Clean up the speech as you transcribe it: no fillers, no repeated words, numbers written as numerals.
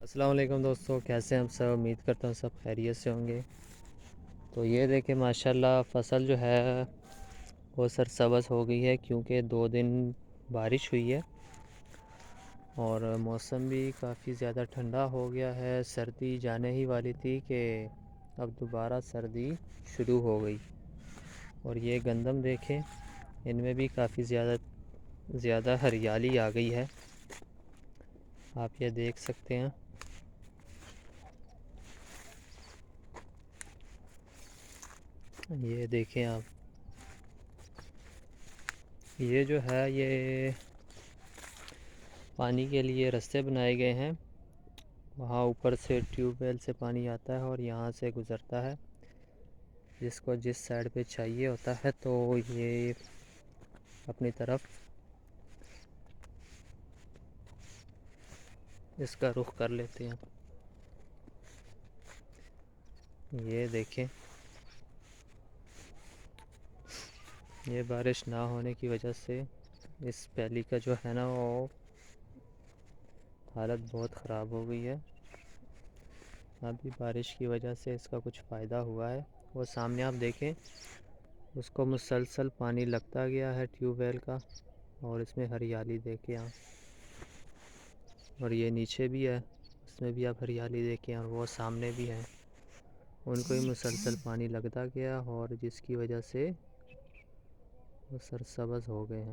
السلام علیکم دوستو، کیسے ہیں ہم سب؟ امید کرتا ہوں سب خیریت سے ہوں گے۔ تو یہ دیکھیں ماشاءاللہ فصل جو ہے وہ سرسبز ہو گئی ہے، کیونکہ 2 دن بارش ہوئی ہے اور موسم بھی کافی زیادہ ٹھنڈا ہو گیا ہے۔ سردی جانے ہی والی تھی کہ اب دوبارہ سردی شروع ہو گئی۔ اور یہ گندم دیکھیں، ان میں بھی کافی زیادہ ہریالی آ گئی ہے، آپ یہ دیکھ سکتے ہیں۔ یہ دیکھیں آپ، یہ جو ہے یہ پانی کے لیے رستے بنائے گئے ہیں، وہاں اوپر سے ٹیوب ویل سے پانی آتا ہے اور یہاں سے گزرتا ہے، جس کو جس سائڈ پہ چاہیے ہوتا ہے تو یہ اپنی طرف اس کا رخ کر لیتے ہیں۔ یہ دیکھیں، یہ بارش نہ ہونے کی وجہ سے اس پیلی کا جو ہے نا وہ حالت بہت خراب ہو گئی ہے۔ ابھی بارش کی وجہ سے اس کا کچھ فائدہ ہوا ہے۔ وہ سامنے آپ دیکھیں، اس کو مسلسل پانی لگتا گیا ہے ٹیوب ویل کا، اور اس میں ہریالی دیکھیں آپ، اور یہ نیچے بھی ہے، اس میں بھی آپ ہریالی دیکھیں، اور وہ سامنے بھی ہے، ان کو ہی مسلسل پانی لگتا گیا اور جس کی وجہ سے وہ سرسبز ہو گئے ہیں۔